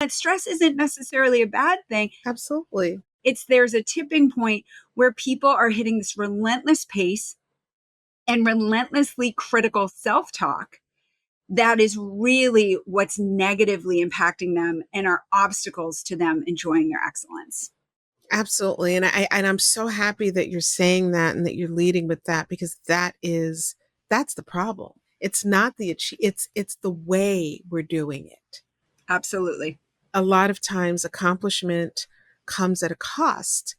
that stress isn't necessarily a bad thing. Absolutely. There's a tipping point where people are hitting this relentless pace and relentlessly critical self-talk that is really what's negatively impacting them and are obstacles to them enjoying their excellence. Absolutely. And I'm so happy that you're saying that and that you're leading with that, because that's the problem. It's not it's the way we're doing it. Absolutely. A lot of times accomplishment comes at a cost.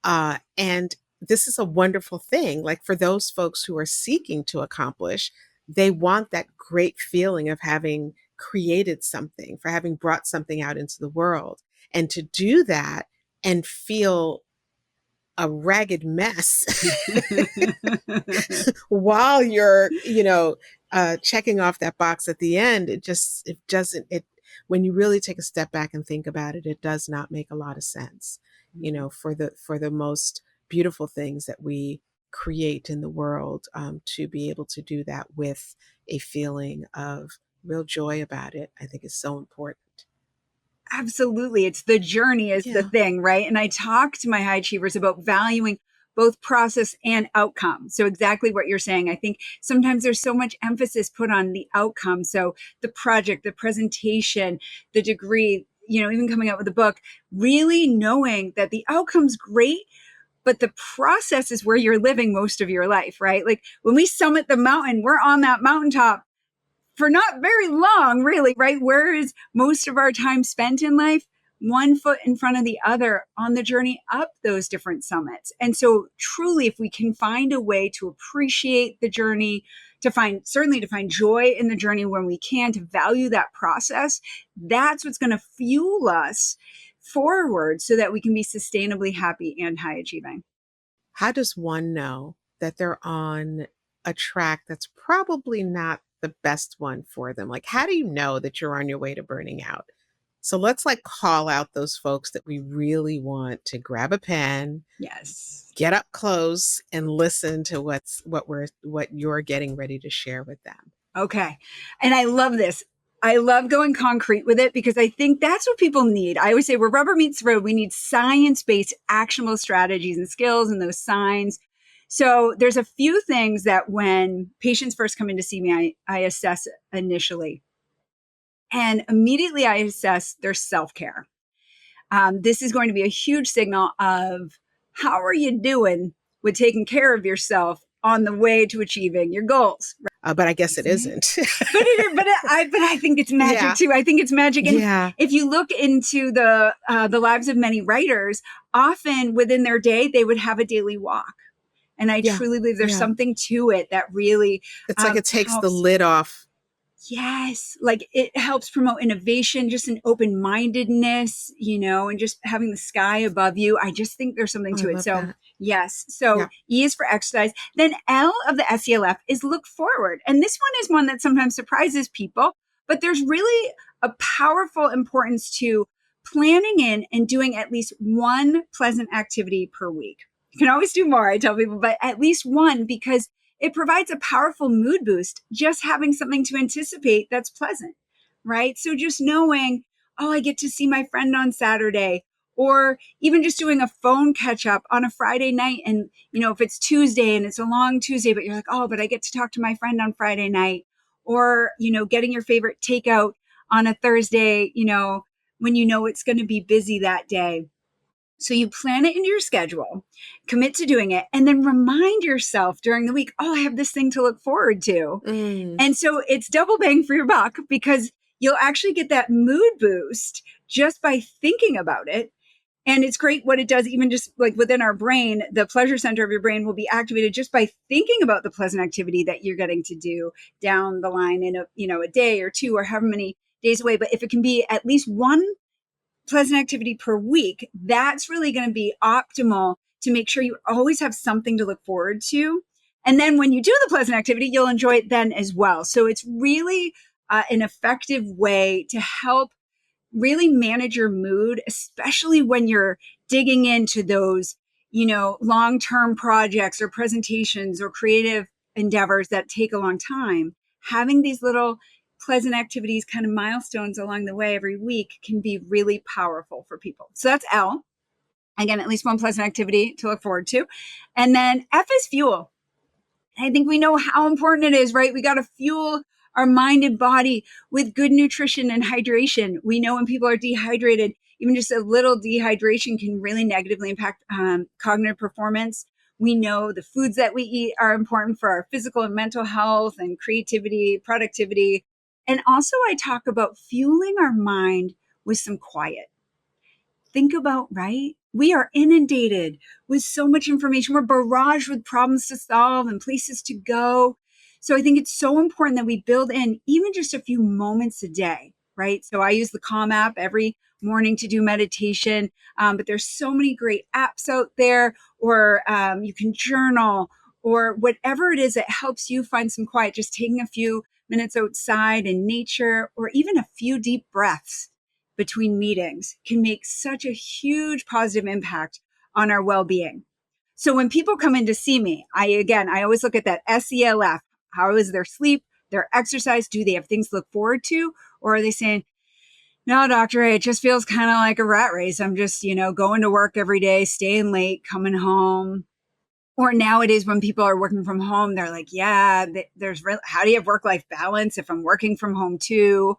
And this is a wonderful thing. Like, for those folks who are seeking to accomplish, they want that great feeling of having created something, for having brought something out into the world. And to do that and feel a ragged mess while you're, checking off that box at the end, it doesn't, when you really take a step back and think about it, it does not make a lot of sense, for the most beautiful things that we create in the world, to be able to do that with a feeling of real joy about it, I think is so important. Absolutely. It's the journey is the Yeah. thing, right? And I talk to my high achievers about valuing both process and outcome. So exactly what you're saying. I think sometimes there's so much emphasis put on the outcome. So the project, the presentation, the degree, even coming out with a book, really knowing that the outcome's great, but the process is where you're living most of your life, right? Like when we summit the mountain, we're on that mountaintop for not very long, really, right? Where is most of our time spent in life? One foot in front of the other on the journey up those different summits. And so truly, if we can find a way to appreciate the journey, certainly to find joy in the journey when we can, to value that process, that's what's going to fuel us forward so that we can be sustainably happy and high achieving. How does one know that they're on a track that's probably not the best one for them? Like, how do you know that you're on your way to burning out? So let's like call out those folks that we really want to grab a pen, Yes. get up close, and listen to what you're getting ready to share with them. Okay. And I love this. I love going concrete with it because I think that's what people need. I always say where rubber meets the road, we need science-based actionable strategies and skills and those signs. So there's a few things that when patients first come in to see me, I assess initially. And immediately I assess their self-care. This is going to be a huge signal of how are you doing with taking care of yourself on the way to achieving your goals. But I guess it isn't. But I think it's magic Yeah. too. I think it's magic. And Yeah. if you look into the lives of many writers, often within their day, they would have a daily walk. And I Yeah. truly believe there's Yeah. something to it that really It's like it takes the helps. lid off. Yes, like it helps promote innovation, just an open-mindedness, and just having the sky above you. I just think there's something Oh, I to it. love So that. yes. So Yeah. E is for exercise. Then L of the SELF is look forward. And this one is one that sometimes surprises people, but there's really a powerful importance to planning in and doing at least one pleasant activity per week. You can always do more, I tell people, but at least one, because it provides a powerful mood boost just having something to anticipate that's pleasant, right? So just knowing, oh, I get to see my friend on Saturday, or even just doing a phone catch up on a Friday night. And, if it's Tuesday and it's a long Tuesday, but you're like, oh, but I get to talk to my friend on Friday night, or, getting your favorite takeout on a Thursday, when it's going to be busy that day. So you plan it into your schedule, commit to doing it, and then remind yourself during the week, oh, I have this thing to look forward to. Mm. And so it's double bang for your buck because you'll actually get that mood boost just by thinking about it. And it's great what it does, even just like within our brain, the pleasure center of your brain will be activated just by thinking about the pleasant activity that you're getting to do down the line in a day or two or however many days away. But if it can be at least one pleasant activity per week, that's really going to be optimal to make sure you always have something to look forward to. And then when you do the pleasant activity, you'll enjoy it then as well. So it's really an effective way to help really manage your mood, especially when you're digging into those, long-term projects or presentations or creative endeavors that take a long time. Having these little pleasant activities, kind of milestones along the way every week can be really powerful for people. So that's L. Again, at least one pleasant activity to look forward to. And then F is fuel. I think we know how important it is, right? We got to fuel our mind and body with good nutrition and hydration. We know when people are dehydrated, even just a little dehydration can really negatively impact cognitive performance. We know the foods that we eat are important for our physical and mental health and creativity, productivity. And also, I talk about fueling our mind with some quiet. Think about, right? We are inundated with so much information. We're barraged with problems to solve and places to go. So I think it's so important that we build in even just a few moments a day, right? So I use the Calm app every morning to do meditation, but there's so many great apps out there, or you can journal, or whatever it is that helps you find some quiet, just taking a few minutes outside in nature, or even a few deep breaths between meetings can make such a huge positive impact on our well-being. So when people come in to see me, I always look at that SELF. How is their sleep, their exercise? Do they have things to look forward to? Or are they saying, no, doctor, it just feels kind of like a rat race. I'm just, going to work every day, staying late, coming home. Or nowadays when people are working from home, they're like, yeah, how do you have work-life balance if I'm working from home too?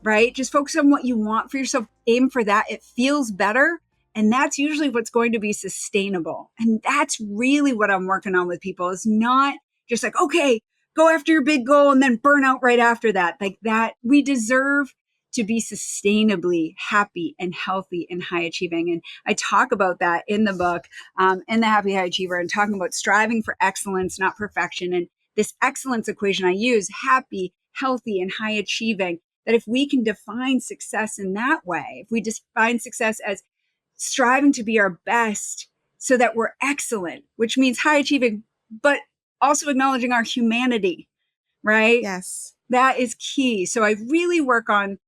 Right? Just focus on what you want for yourself. Aim for that. It feels better. And that's usually what's going to be sustainable. And that's really what I'm working on with people, is not just like, okay, go after your big goal and then burn out right after that. Like that, we deserve to be sustainably happy and healthy and high achieving. And I talk about that in the book, in The Happy High Achiever, and talking about striving for excellence, not perfection. And this excellence equation I use, happy, healthy, and high achieving, that if we can define success in that way, if we define success as striving to be our best so that we're excellent, which means high achieving, but also acknowledging our humanity, right? Yes. That is key. So I really work on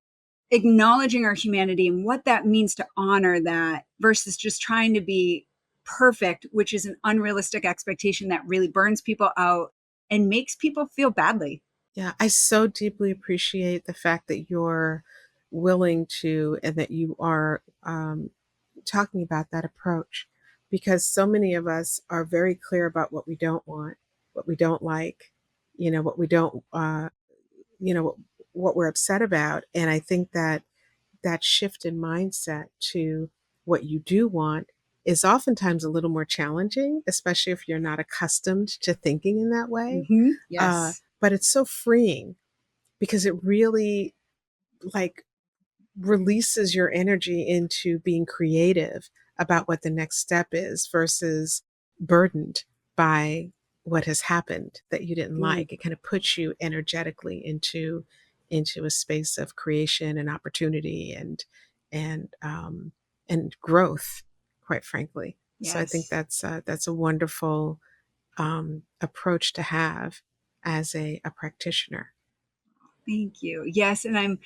acknowledging our humanity and what that means to honor that versus just trying to be perfect, which is an unrealistic expectation that really burns people out and makes people feel badly. Yeah, I so deeply appreciate the fact that you're willing to and that you are talking about that approach, because so many of us are very clear about what we don't want, what we don't like, what we don't, what we're upset about. And I think that that shift in mindset to what you do want is oftentimes a little more challenging, especially if you're not accustomed to thinking in that way. Mm-hmm. Yes. But it's so freeing because it really like releases your energy into being creative about what the next step is versus burdened by what has happened that you didn't Mm. like. It kind of puts you energetically into a space of creation and opportunity and growth, quite frankly. So I think Yes. that's a wonderful approach to have as a practitioner. Thank you. Yes, and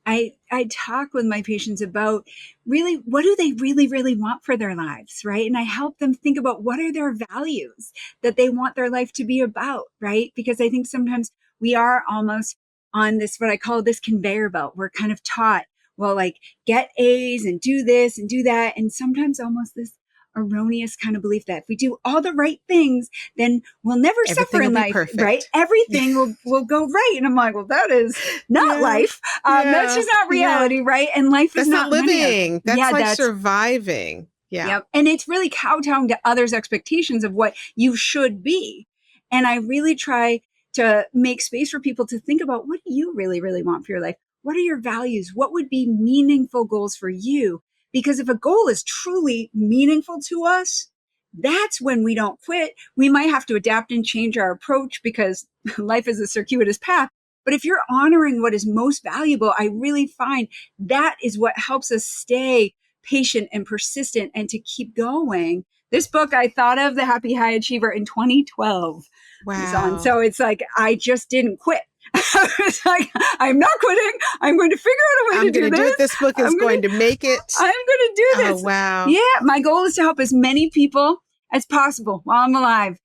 I talk with my patients about really what do they really really want for their lives, right? And I help them think about what are their values that they want their life to be about, right? Because I think sometimes we are almost on this what I call this conveyor belt. We're kind of taught, well, like get A's and do this and do that, and sometimes almost this erroneous kind of belief that if we do all the right things, then we'll never suffer Everything will in be life, right? perfect. Everything will go right. And I'm like, well, that is not Yeah. life. That's Yeah. just not Yeah. reality, right? And life is That's not not linear. living. That's Yeah, like that's, surviving. Yeah. yep. And it's really kowtowing to others' expectations of what you should be. And I really try to make space for people to think about, what do you really, really want for your life? What are your values? What would be meaningful goals for you? Because if a goal is truly meaningful to us, that's when we don't quit. We might have to adapt and change our approach because life is a circuitous path. But if you're honoring what is most valuable, I really find that is what helps us stay patient and persistent and to keep going. This book I thought of, The Happy High Achiever, in 2012. Wow. So it's like I just didn't quit. It's like, I'm not quitting. I'm going to figure out a way to I'm going do to do it. this. This book is I'm going going to to make it. I'm going to do Oh, this. wow. Yeah, my goal is to help as many people as possible while I'm alive